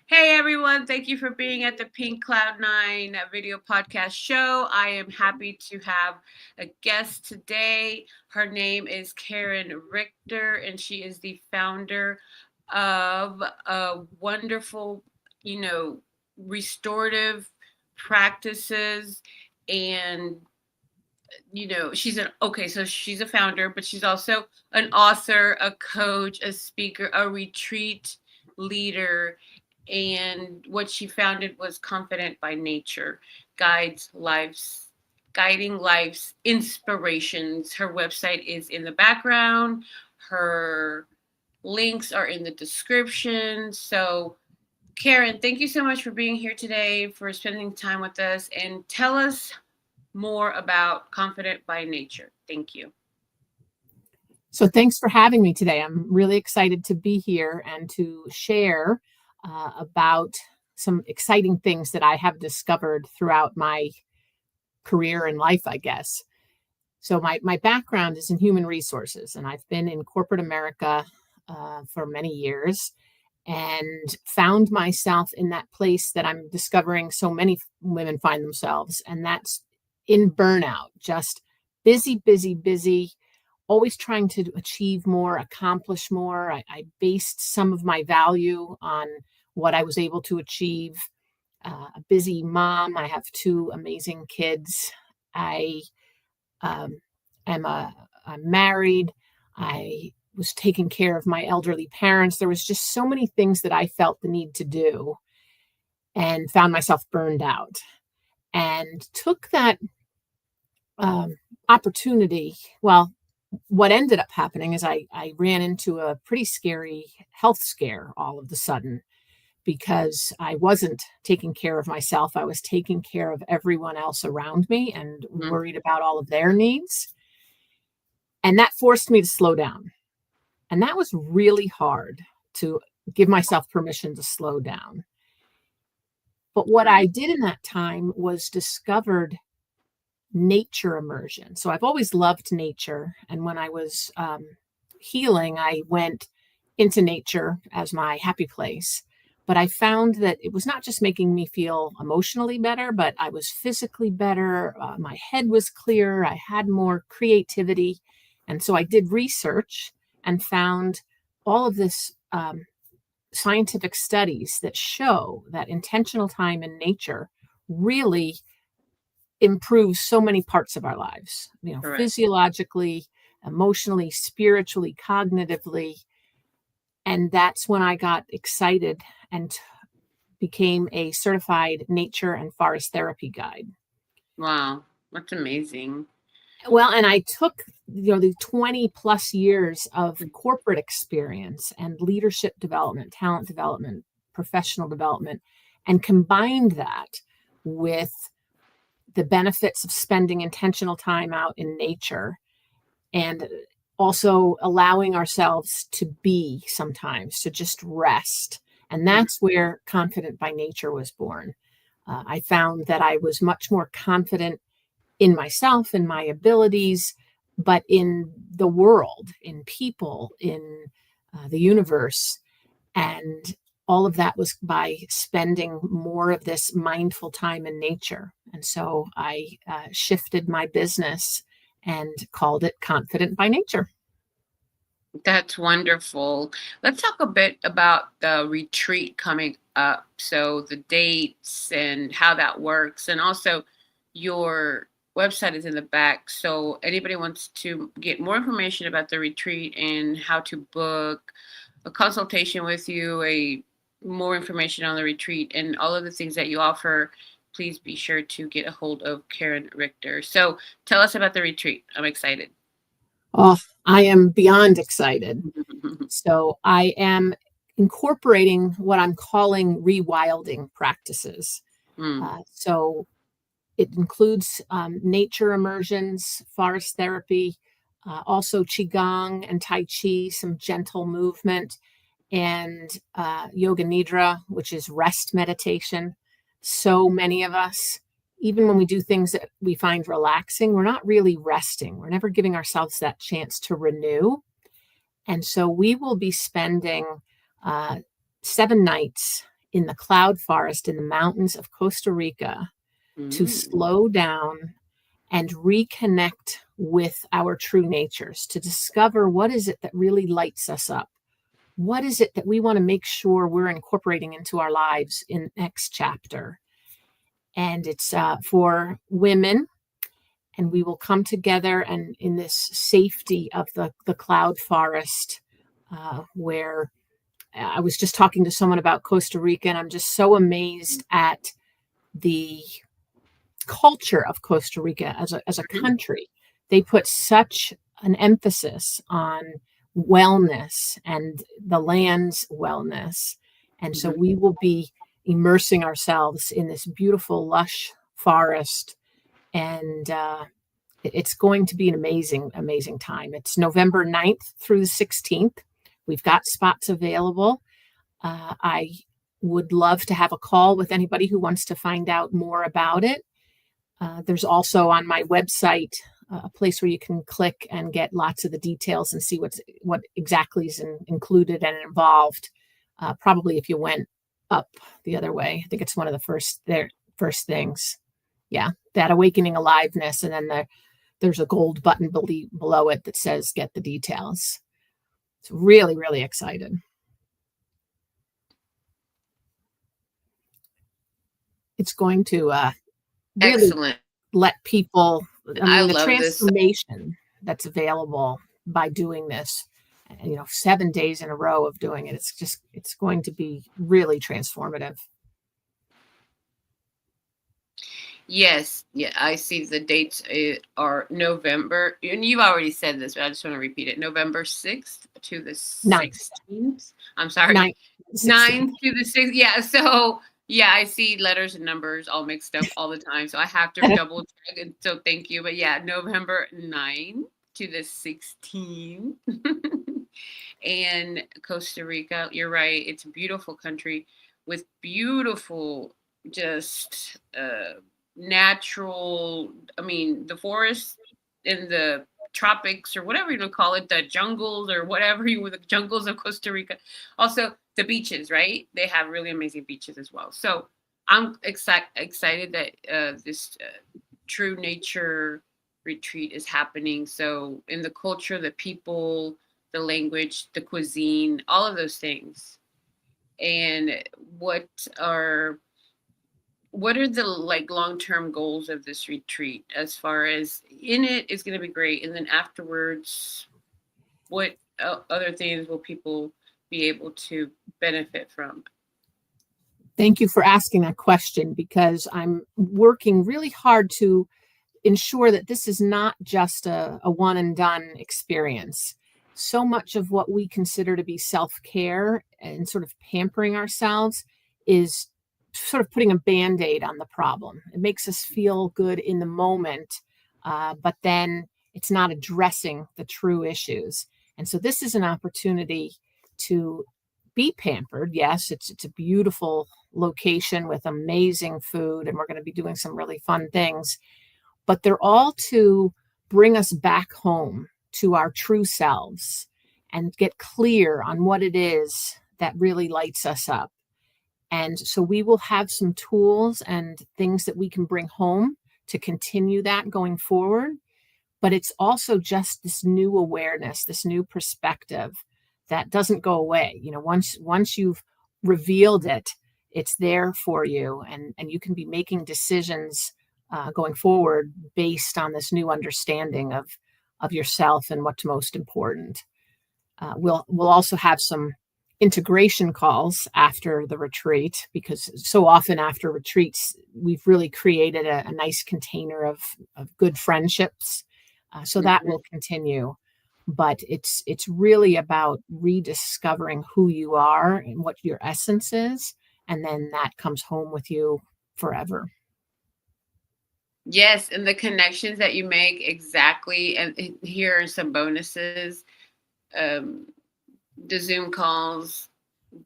Hey everyone, thank you for being at the Pink Cloud Nine video podcast show. I am happy to have a guest today. Her name is Karen Richter, and she is the founder of a wonderful, you know, restorative practices. And so she's a founder, but she's also an author, a coach, a speaker, a retreat leader. And what she founded was Confident by Nature, guides lives guiding life's inspirations. Her website is in the background. Her links are in the description. So Karen, thank you so much for being here today, for spending time with us, and tell us more about Confident by Nature. Thank you. So thanks for having me today. I'm really excited to be here and to share about some exciting things that I have discovered throughout my career and life, I guess. So my background is in human resources, and I've been in corporate America for many years and found myself in that place that I'm discovering so many women find themselves, and that's in burnout, just busy, busy, busy, always trying to achieve more, accomplish more. I based some of my value on what I was able to achieve. A busy mom. I have two amazing kids. I I'm married. I was taking care of my elderly parents. There was just so many things that I felt the need to do and found myself burned out, and took that opportunity. Well, what ended up happening is I ran into a pretty scary health scare all of a sudden, because I wasn't taking care of myself. I was taking care of everyone else around me and worried about all of their needs. And that forced me to slow down. And that was really hard, to give myself permission to slow down. But what I did in that time was discovered nature immersion. So I've always loved nature. And when I was healing, I went into nature as my happy place. But I found that it was not just making me feel emotionally better, but I was physically better. My head was clearer. I had more creativity. And so I did research and found all of this scientific studies that show that intentional time in nature really improves so many parts of our lives, Correct. Physiologically, emotionally, spiritually, cognitively. And that's when I got excited and became a certified nature and forest therapy guide. Wow, that's amazing. Well, and I took, the 20 plus years of corporate experience and leadership development, talent development, professional development, and combined that with the benefits of spending intentional time out in nature, and also allowing ourselves to be sometimes, to just rest. And that's where Confident by Nature was born. I found that I was much more confident in myself, in my abilities, but in the world, in people, in the universe. And all of that was by spending more of this mindful time in nature. And so I shifted my business and called it Confident by Nature. That's wonderful. Let's talk a bit about the retreat coming up. So the dates and how that works, and also your website is in the back. So anybody wants to get more information about the retreat and how to book a consultation with you, more information on the retreat and all of the things that you offer, please be sure to get a hold of Karen Richter. So tell us about the retreat. I'm excited. Oh, I am beyond excited. So I am incorporating what I'm calling rewilding practices. So it includes nature immersions, forest therapy, also Qigong and Tai Chi, some gentle movement, and Yoga Nidra, which is rest meditation. So many of us, even when we do things that we find relaxing, we're not really resting. We're never giving ourselves that chance to renew. And so we will be spending 7 nights in the cloud forest in the mountains of Costa Rica to slow down and reconnect with our true natures, to discover what is it that really lights us up. What is it that we want to make sure we're incorporating into our lives in the next chapter? And it's for women, and we will come together and in this safety of the cloud forest, where I was just talking to someone about Costa Rica, and I'm just so amazed at the culture of Costa Rica as a country. They put such an emphasis on wellness and the land's wellness. And so we will be immersing ourselves in this beautiful, lush forest. And it's going to be an amazing, amazing time. It's November 9th through the 16th. We've got spots available. I would love to have a call with anybody who wants to find out more about it. There's also on my website a place where you can click and get lots of the details and see what exactly is included and involved. Probably if you went up the other way, I think it's one of the first things. Yeah, that awakening aliveness, and then there's a gold button below it that says "Get the details." It's really, really excited. It's going to really Excellent. let people, I the love this. transformation that's available by doing this, 7 days in a row of doing it. It's going to be really transformative. Yes, yeah, I see the dates are November, and you've already said this, but I just want to repeat it. November 6th to the 16th. I'm sorry. 9th to the 6th. Yeah, so yeah, I see letters and numbers all mixed up all the time, so I have to double check, and so thank you. But yeah, November 9th to the 16th. And Costa Rica, you're right, it's a beautiful country with beautiful just natural, the forest in the tropics or whatever you want to call it, the jungles or whatever the jungles of Costa Rica. Also the beaches, right? They have really amazing beaches as well. So I'm excited that this true nature retreat is happening. So in the culture, the people, the language, the cuisine, all of those things. And what are the long-term goals of this retreat? As far as in it is going to be great, and then afterwards, what other things will people be able to benefit from? Thank you for asking that question, because I'm working really hard to ensure that this is not just a one and done experience. So much of what we consider to be self-care and sort of pampering ourselves is sort of putting a Band-Aid on the problem. It makes us feel good in the moment, but then it's not addressing the true issues. And so this is an opportunity to be pampered. Yes, it's a beautiful location with amazing food, and we're going to be doing some really fun things, but they're all to bring us back home to our true selves and get clear on what it is that really lights us up. And so we will have some tools and things that we can bring home to continue that going forward. But it's also just this new awareness, this new perspective that doesn't go away. Once you've revealed it, it's there for you, and you can be making decisions going forward based on this new understanding of yourself and what's most important. We'll also have some integration calls after the retreat, because so often after retreats, we've really created a nice container of good friendships. So that will continue. But it's really about rediscovering who you are and what your essence is. And then that comes home with you forever. Yes, and the connections that you make, exactly. And here are some bonuses. The Zoom calls,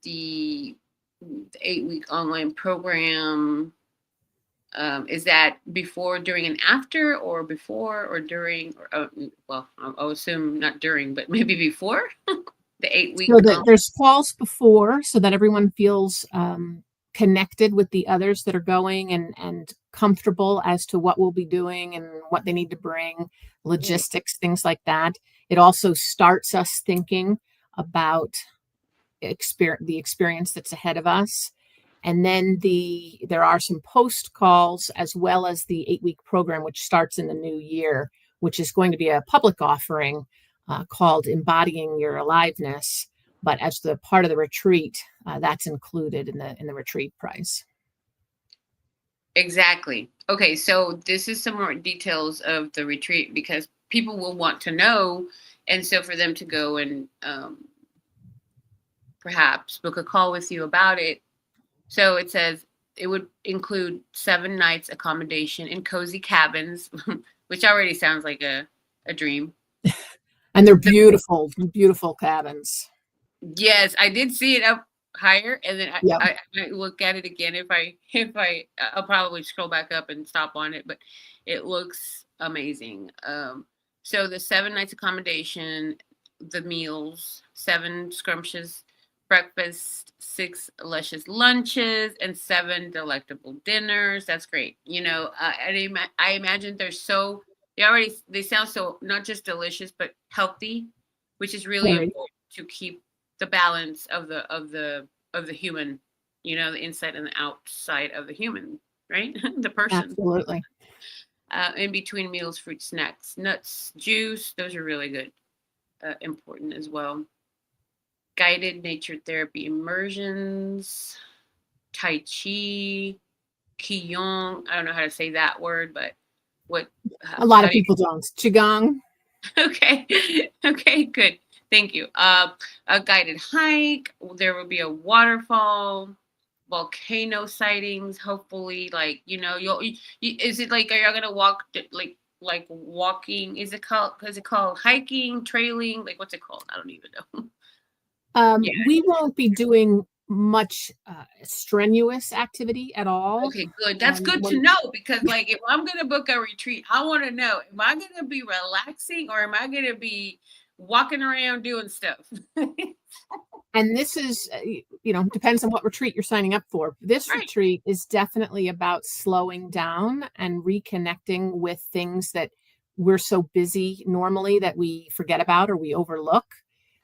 the 8-week online program. Is that before, during, and after, or before or during? Well, I'll assume not during, but maybe before the 8-week. So there's calls before, so that everyone feels connected with the others that are going, and comfortable as to what we'll be doing and what they need to bring, Mm. logistics, things like that. It also starts us thinking about the experience that's ahead of us. And then there are some post calls, as well as the 8-week program, which starts in the new year, which is going to be a public offering called Embodying Your Aliveness. But as the part of the retreat, that's included in the retreat price. Exactly. Okay, so this is some more details of the retreat because people will want to know, and so for them to go and perhaps book a call with you about it. So it says it would include 7 nights accommodation in cozy cabins, which already sounds like a dream. And they're beautiful, beautiful cabins. Yes, I did see it up higher, and then Yep. I might look at it again I'll probably scroll back up and stop on it, but it looks amazing. So the 7 nights accommodation, the meals, 7 scrumptious breakfast, 6 luscious lunches, and 7 delectable dinners. That's great. I imagine they sound so not just delicious but healthy, which is really Very. important to keep the balance of the human, the inside and the outside of the human, right? The person. Absolutely. In between meals, fruit, snacks, nuts, juice, those are really good, important as well. Guided nature therapy immersions, Tai Chi, Qigong. I don't know how to say that word, but what? A lot How of do you? people don't. Qigong. Okay, okay, good. Thank you. A guided hike. There will be a waterfall, volcano sightings. Hopefully, like is it like are y'all gonna walk like walking? Is it called hiking, trailing? Like what's it called? I don't even know. Yeah. We won't be doing much strenuous activity at all. Okay, good. That's good to When know because, like, if I'm gonna book a retreat, I want to know: am I gonna be relaxing or am I gonna be walking around doing stuff? And this is, depends on what retreat you're signing up for. This Right. retreat is definitely about slowing down and reconnecting with things that we're so busy normally that we forget about or we overlook.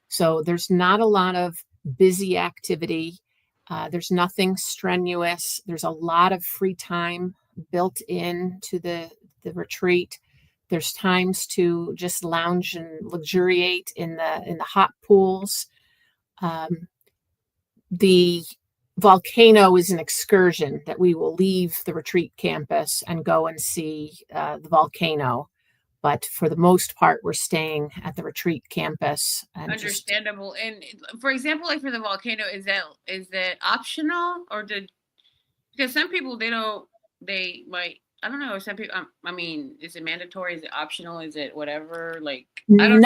So there's not a lot of busy activity. There's nothing strenuous. There's a lot of free time built into the retreat. There's times to just lounge and luxuriate in the hot pools. um, the volcano is an excursion that we will leave the retreat campus and go and see the volcano. But for the most part, we're staying at the retreat campus and just, Understandable. And for example, like for the volcano, is that optional or did because some people they might I don't know some people I mean is it mandatory? Is it optional? Is it whatever? Like I don't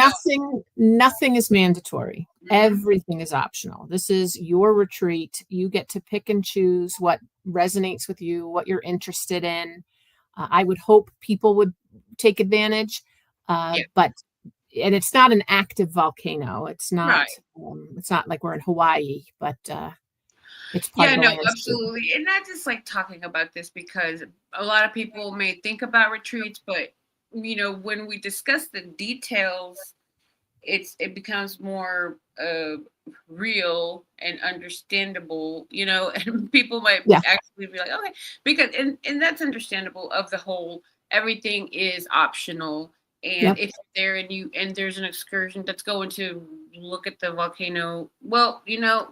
nothing is mandatory. know. Everything is optional. This is your retreat. You get to pick and choose what resonates with you, what you're interested in. I would hope people would take advantage, Yeah. but and it's not an active volcano. Right. It's not like we're in Hawaii, but it's part Yeah, of the no, landscape. absolutely. And not just like talking about this because a lot of people may think about retreats, but when we discuss the details, it becomes more real and understandable, and people might Yeah, actually be like, okay, because and that's understandable of the whole everything is optional. And yep. if you're there and there's an excursion that's going to look at the volcano, well,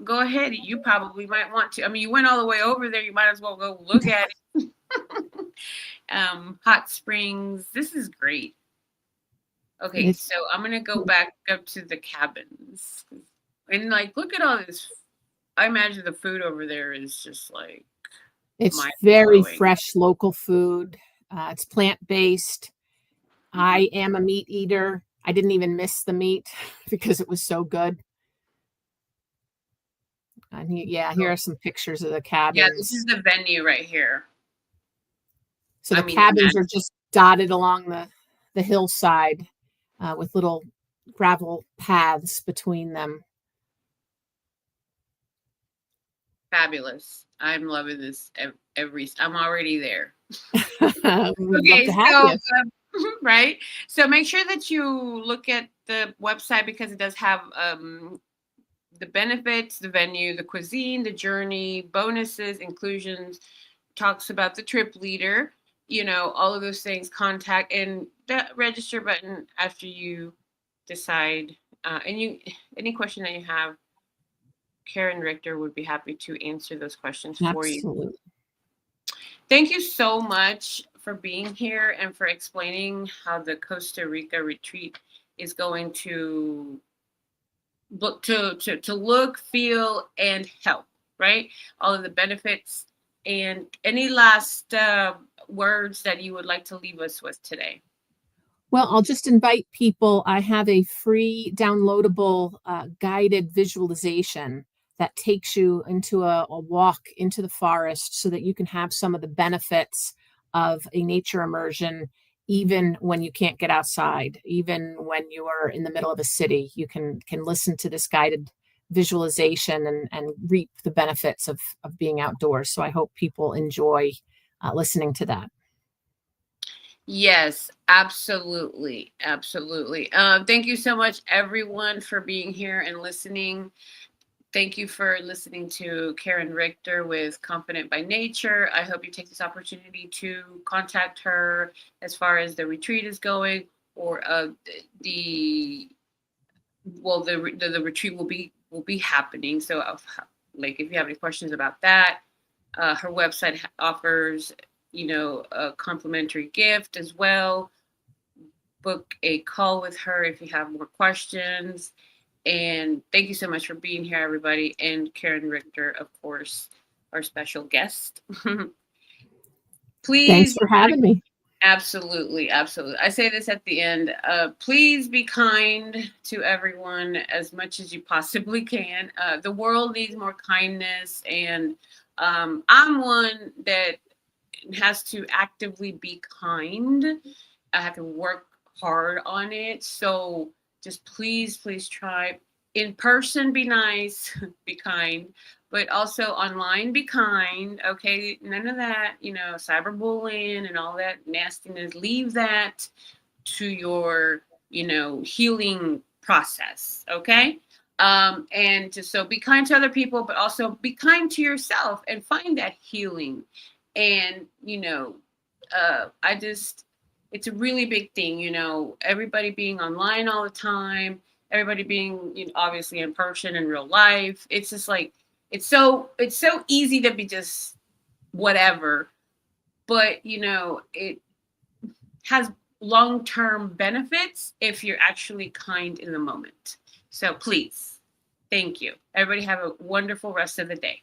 go ahead. You probably might want to. I mean, you went all the way over there, you might as well go look at it. Hot springs. This is great. Okay, It's so I'm gonna go back up to the cabins and like look at all this. I imagine the food over there is just like it's mind very blowing. fresh local food. It's plant based. Mhm. I am a meat eater. I didn't even miss the meat because it was so good. And yeah, here So, are some pictures of the yeah, this is cabins. the venue right here. So I the mean, the cabins are magic. just dotted along the hillside with little gravel paths between them. Fabulous. I'm loving this I'm already there. We'd love Okay, to have so you. right. So make sure that you look at the website because it does have the benefits, the venue, the cuisine, the journey, bonuses, inclusions, talks about the trip leader, all of those things, contact and that register button after you decide. Any question that you have, Karen Richter would be happy to answer those questions for you. Absolutely. Thank you so much for being here and for explaining how the Costa Rica retreat is going to look, feel, and help, right? All of the benefits. And any last words that you would like to leave us with today? Well, I'll just invite people. I have a free downloadable guided visualization that takes you into a walk into the forest so that you can have some of the benefits of a nature immersion, even when you can't get outside, even when you are in the middle of a city. You can listen to this guided visualization and reap the benefits of being outdoors. So I hope people enjoy listening to that. Yes, absolutely. Absolutely. Thank you so much, everyone, for being here and listening. Thank you for listening to Karen Richter with Confident by Nature. I hope you take this opportunity to contact her as far as the retreat is going, or the the retreat will be happening. So, like, if you have any questions about that, her website offers a complimentary gift as well. Book a call with her if you have more questions. And thank you so much for being here, everybody. And Karen Richter, of course, our special guest. Thanks Please, for having me. absolutely, absolutely. I say this at the end. Please be kind to everyone as much as you possibly can. The world needs more kindness. And I'm one that has to actively be kind. I have to work hard on it. So just please try. In person, be nice, be kind, but also online, be kind. Okay, none of that, cyberbullying and all that nastiness. Leave that to your, healing process. Okay. And just so be kind to other people, but also be kind to yourself and find that healing. And it's a really big thing, everybody being online all the time, everybody being, obviously in person in real life. It's just like it's so easy to be just whatever, but it has long-term benefits if you're actually kind in the moment. So please, thank you. Everybody have a wonderful rest of the day.